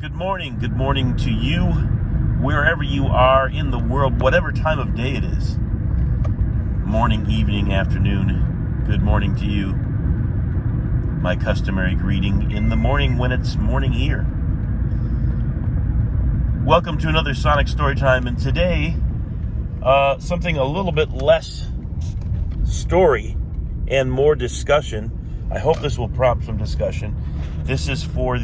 Good morning to you, wherever you are in the world, whatever time of day it is. Morning, evening, afternoon, good morning to you. My customary greeting in the morning when it's morning here. Welcome to another Sonic Storytime, and today, something a little bit less story and more discussion. I hope this will prompt some discussion. This is for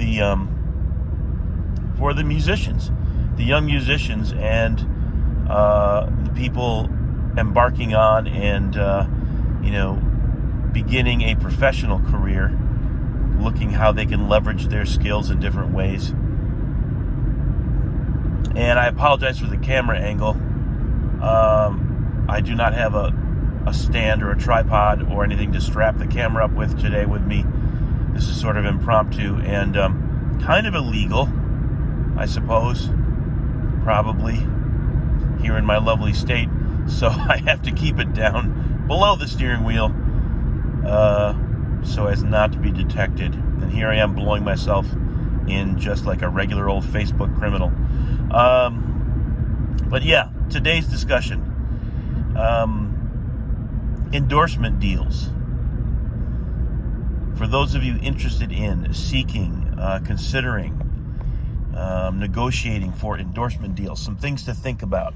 the musicians, the young musicians, and the people embarking on and beginning a professional career, looking how they can leverage their skills in different ways. And I apologize for the camera angle. I do not have a stand or a tripod or anything to strap the camera up with today with me. This is sort of impromptu and kind of illegal, I suppose, probably, here in my lovely state. So I have to keep it down below the steering wheel so as not to be detected. And here I am blowing myself in just like a regular old Facebook criminal. But yeah, today's discussion. Endorsement deals. For those of you interested in seeking, considering, negotiating for endorsement deals, some things to think about.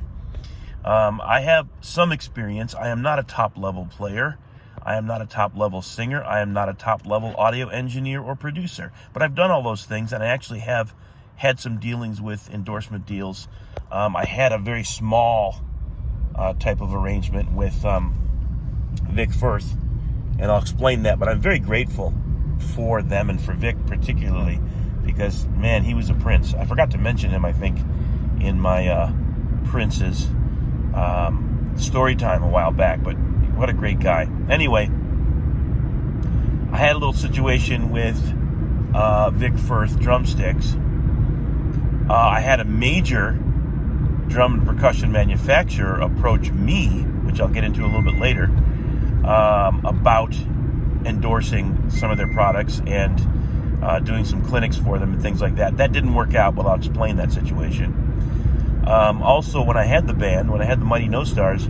I have some experience. I am not a top-level player. I am not a top-level singer. I am not a top-level audio engineer or producer. But I've done all those things, and I actually have had some dealings with endorsement deals. I had a very small type of arrangement with Vic Firth, and I'll explain that. But I'm very grateful for them and for Vic particularly, because, man, he was a prince. I forgot to mention him, I think, in my Prince's story time a while back, but what a great guy. Anyway, I had a little situation with Vic Firth drumsticks. I had a major drum and percussion manufacturer approach me, which I'll get into a little bit later, about endorsing some of their products and doing some clinics for them and things like that. That didn't work out, but I'll explain that situation. Also, when I had the band, when I had the Mighty No Stars,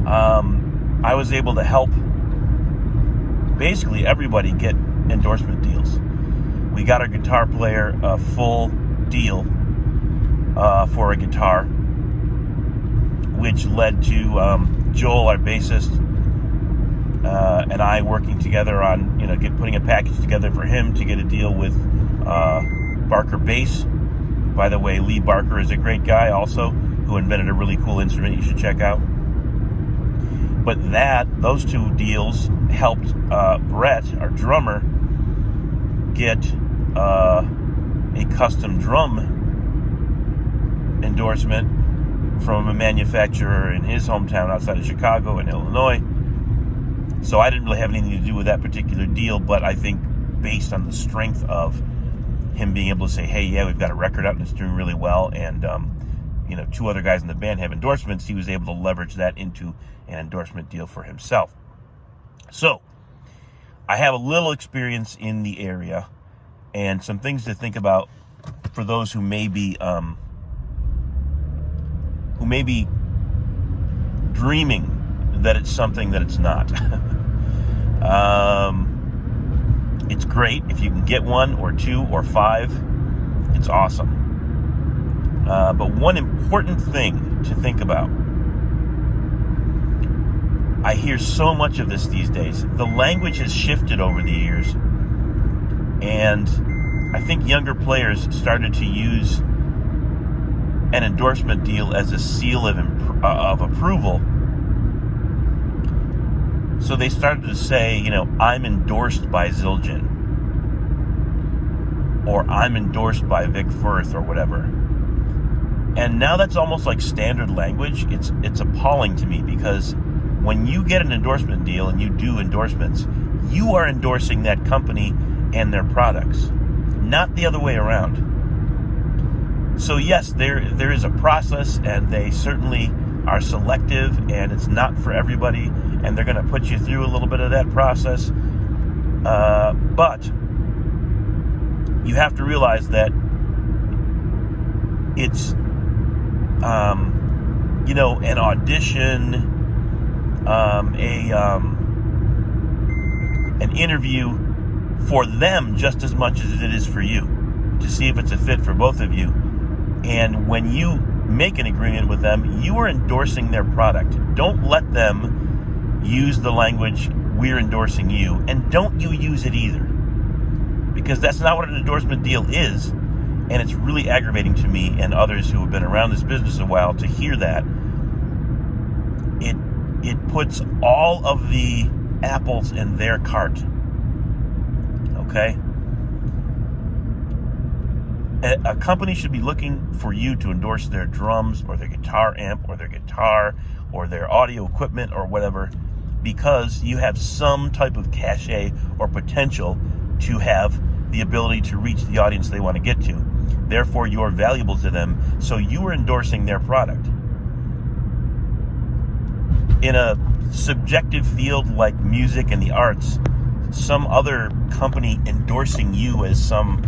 I was able to help basically everybody get endorsement deals. We got our guitar player a full deal for a guitar, which led to Joel, our bassist, and I working together on, putting a package together for him to get a deal with Barker Bass. By the way, Lee Barker is a great guy also, who invented a really cool instrument you should check out. But those two deals helped Brett, our drummer, get a custom drum endorsement from a manufacturer in his hometown outside of Chicago in Illinois. So I didn't really have anything to do with that particular deal, but I think based on the strength of him being able to say, hey, yeah, we've got a record out and it's doing really well, and two other guys in the band have endorsements, he was able to leverage that into an endorsement deal for himself. So I have a little experience in the area and some things to think about for those who may be dreaming that it's something that it's not. It's great if you can get one or two or five. It's awesome. But one important thing to think about, I hear so much of this these days. The language has shifted over the years, and I think younger players started to use an endorsement deal as a seal of approval. So they started to say, I'm endorsed by Zildjian, or I'm endorsed by Vic Firth, or whatever. And now that's almost like standard language. It's appalling to me, because when you get an endorsement deal and you do endorsements, you are endorsing that company and their products, not the other way around. So yes, there is a process, and they certainly are selective, and it's not for everybody, and they're going to put you through a little bit of that process. But you have to realize that it's, an audition, an interview for them just as much as it is for you, to see if it's a fit for both of you. And when you make an agreement with them, you are endorsing their product. Don't let them use the language, "we're endorsing you," and don't you use it either, because that's not what an endorsement deal is. And it's really aggravating to me and others who have been around this business a while to hear that. It puts all of the apples in their cart. Okay? A company should be looking for you to endorse their drums or their guitar amp or their guitar or their audio equipment or whatever, because you have some type of cachet or potential to have the ability to reach the audience they want to get to. Therefore, you're valuable to them, so you are endorsing their product. In a subjective field like music and the arts, some other company endorsing you as some,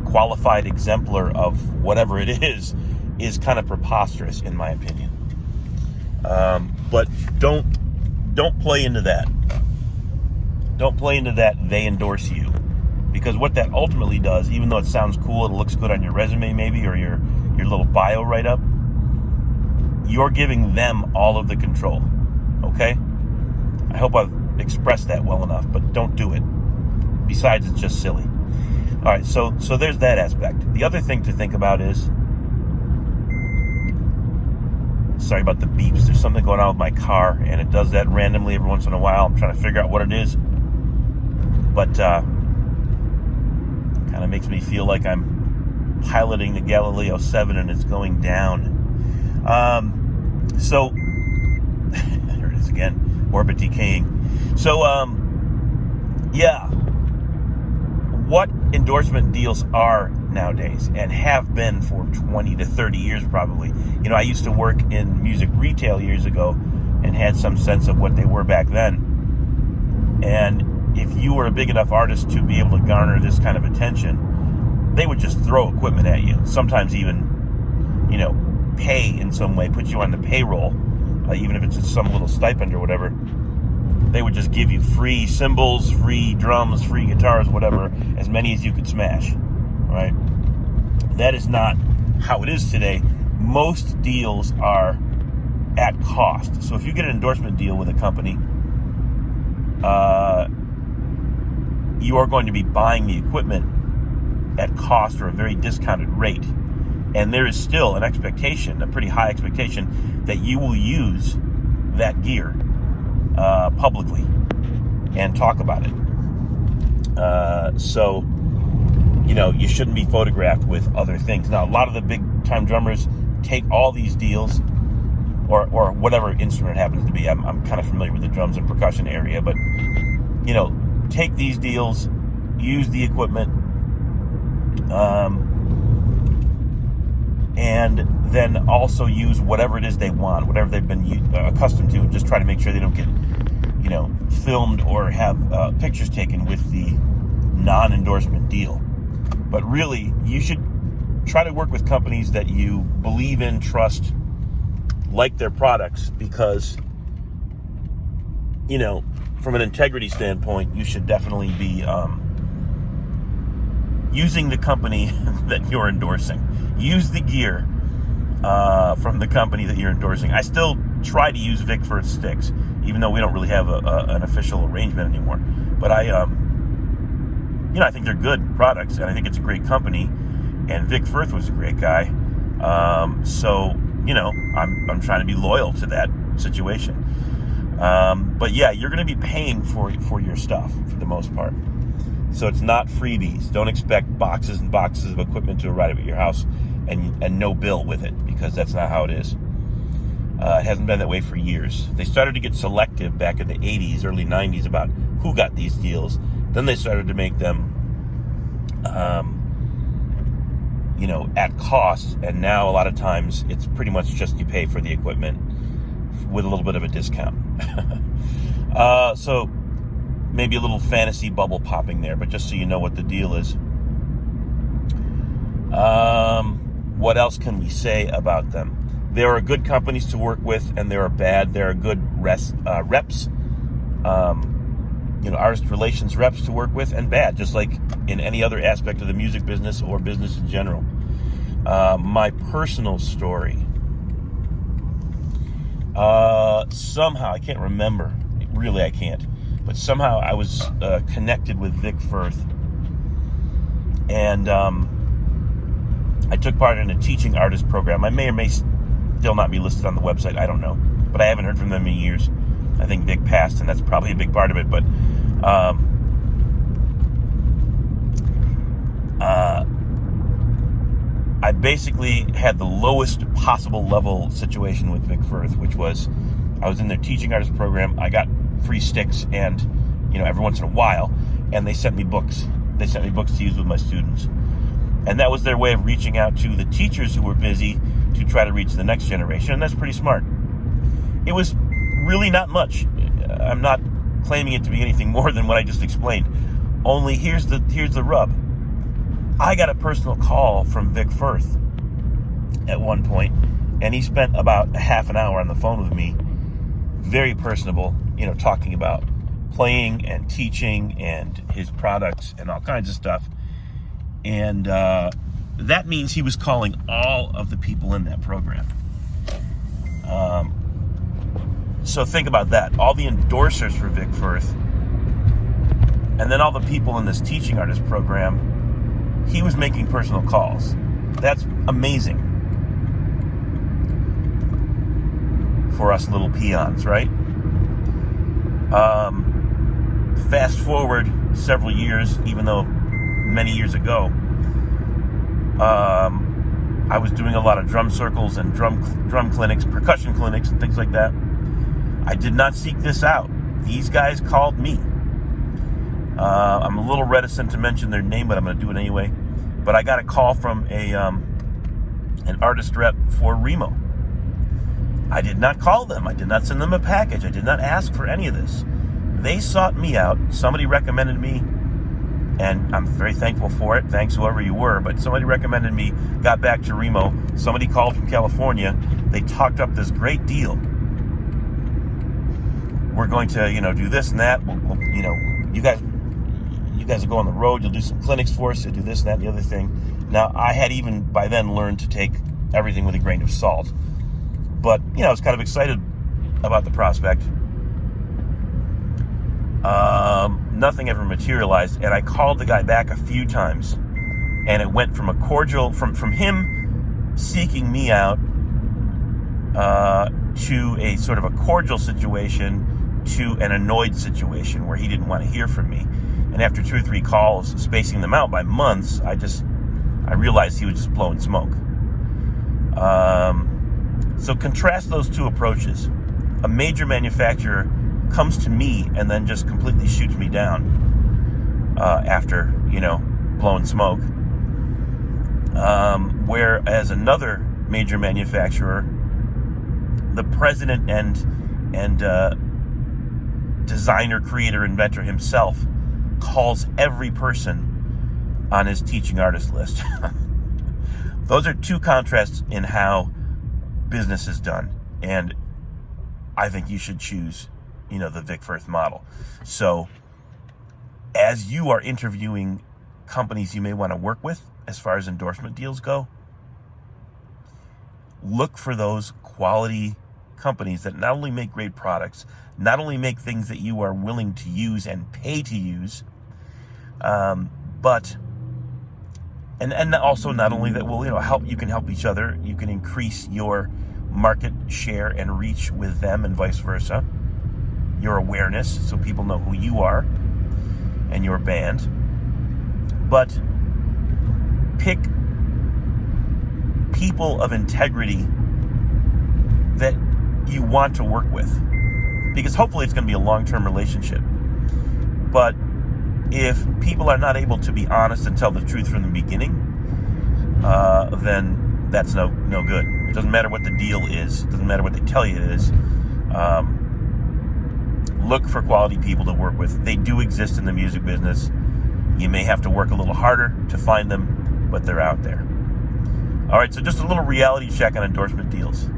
qualified exemplar of whatever it is kind of preposterous, in my opinion. But don't play into that. Don't play into that they endorse you. Because what that ultimately does, even though it sounds cool and it looks good on your resume maybe, or your little bio write-up, you're giving them all of the control. Okay? I hope I've expressed that well enough, but don't do it. Besides, it's just silly. All right, so there's that aspect. The other thing to think about is, sorry about the beeps. There's something going on with my car, and it does that randomly every once in a while. I'm trying to figure out what it is. But kind of makes me feel like I'm piloting the Galileo 7 and it's going down. So there it is again, orbit decaying. So what endorsement deals are nowadays, and have been for 20 to 30 years probably. I used to work in music retail years ago and had some sense of what they were back then. And if you were a big enough artist to be able to garner this kind of attention, they would just throw equipment at you. Sometimes even, pay in some way, put you on the payroll, even if it's just some little stipend or whatever. They would just give you free cymbals, free drums, free guitars, whatever, as many as you could smash, right? That is not how it is today. Most deals are at cost. So if you get an endorsement deal with a company, you are going to be buying the equipment at cost or a very discounted rate. And there is still an expectation, a pretty high expectation, that you will use that gear publicly and talk about it. So you shouldn't be photographed with other things. Now, a lot of the big-time drummers take all these deals, or whatever instrument it happens to be. I'm kind of familiar with the drums and percussion area, but, take these deals, use the equipment, and then also use whatever it is they want, whatever they've been accustomed to, and just try to make sure they don't get, filmed or have pictures taken with the non-endorsement deal. But really, you should try to work with companies that you believe in, trust, like their products, because, from an integrity standpoint, you should definitely be using the company that you're endorsing. Use the gear from the company that you're endorsing. I still try to use Vic Firth sticks, even though we don't really have an official arrangement anymore. But I think they're good products, and I think it's a great company. And Vic Firth was a great guy. So I'm trying to be loyal to that situation. But yeah, you're going to be paying for your stuff for the most part. So it's not freebies. Don't expect boxes and boxes of equipment to arrive at your house and no bill with it, because that's not how it is. It hasn't been that way for years. They started to get selective back in the 80s, early 90s about who got these deals. Then they started to make them, at cost. And now a lot of times it's pretty much just you pay for the equipment with a little bit of a discount. So maybe a little fantasy bubble popping there, but just so you know what the deal is. What else can we say about them? There are good companies to work with, and there are bad. There are good reps, artist relations reps to work with, and bad, just like in any other aspect of the music business or business in general. My personal story. Somehow, I can't remember. Really, I can't. But somehow I was connected with Vic Firth. And I took part in a teaching artist program. I may or may still not be listed on the website. I don't know. But I haven't heard from them in years. I think Vic passed, and that's probably a big part of it. But I basically had the lowest possible level situation with Vic Firth, which was I was in their teaching artist program. I got free sticks, and every once in a while, and they sent me books. They sent me books to use with my students, and that was their way of reaching out to the teachers who were busy to try to reach the next generation, and that's pretty smart. It was really not much. I'm not claiming it to be anything more than what I just explained. Only here's the rub. I got a personal call from Vic Firth at one point, and he spent about a half an hour on the phone with me, very personable, talking about playing and teaching and his products and all kinds of stuff. And that means he was calling all of the people in that program. So think about that. All the endorsers for Vic Firth, and then all the people in this teaching artist program, he was making personal calls. That's amazing for us little peons, right? Fast forward several years, even though many years ago, I was doing a lot of drum circles and drum clinics, percussion clinics, and things like that. I did not seek this out. These guys called me. I'm a little reticent to mention their name, but I'm going to do it anyway. But I got a call from an artist rep for Remo. I did not call them. I did not send them a package. I did not ask for any of this. They sought me out. Somebody recommended me, and I'm very thankful for it. Thanks, whoever you were. But somebody recommended me, got back to Remo. Somebody called from California. They talked up this great deal. We're going to, do this and that. We'll, you guys will go on the road. You'll do some clinics for us. You'll do this and that and the other thing. Now, I had even by then learned to take everything with a grain of salt. But, I was kind of excited about the prospect. Nothing ever materialized, and I called the guy back a few times, and it went from a cordial, from him seeking me out to a sort of a cordial situation to an annoyed situation where he didn't want to hear from me. And after 2 or 3 calls, spacing them out by months, I realized he was just blowing smoke. So contrast those two approaches. A major manufacturer comes to me and then just completely shoots me down after, blowing smoke. Whereas another major manufacturer, the president and designer, creator, inventor himself, calls every person on his teaching artist list. Those are two contrasts in how business is done, and I think you should choose, the Vic Firth model. So, as you are interviewing companies you may want to work with, as far as endorsement deals go, look for those quality companies that not only make great products, not only make things that you are willing to use and pay to use, but and also not only that will help, you can help each other, you can increase your market share and reach with them, and vice versa, your awareness, so people know who you are and your band. But pick people of integrity that you want to work with, because hopefully it's going to be a long-term relationship. But if people are not able to be honest and tell the truth from the beginning, then that's no good. It doesn't matter what the deal is. It doesn't matter what they tell you it is. Look for quality people to work with. They do exist in the music business. You may have to work a little harder to find them, but they're out there. All right, so just a little reality check on endorsement deals.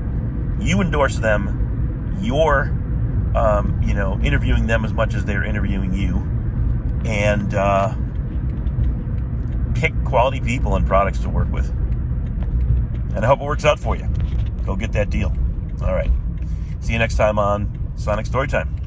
You endorse them. You're, interviewing them as much as they're interviewing you. And pick quality people and products to work with. And I hope it works out for you. Go get that deal. All right. See you next time on Sonic Storytime.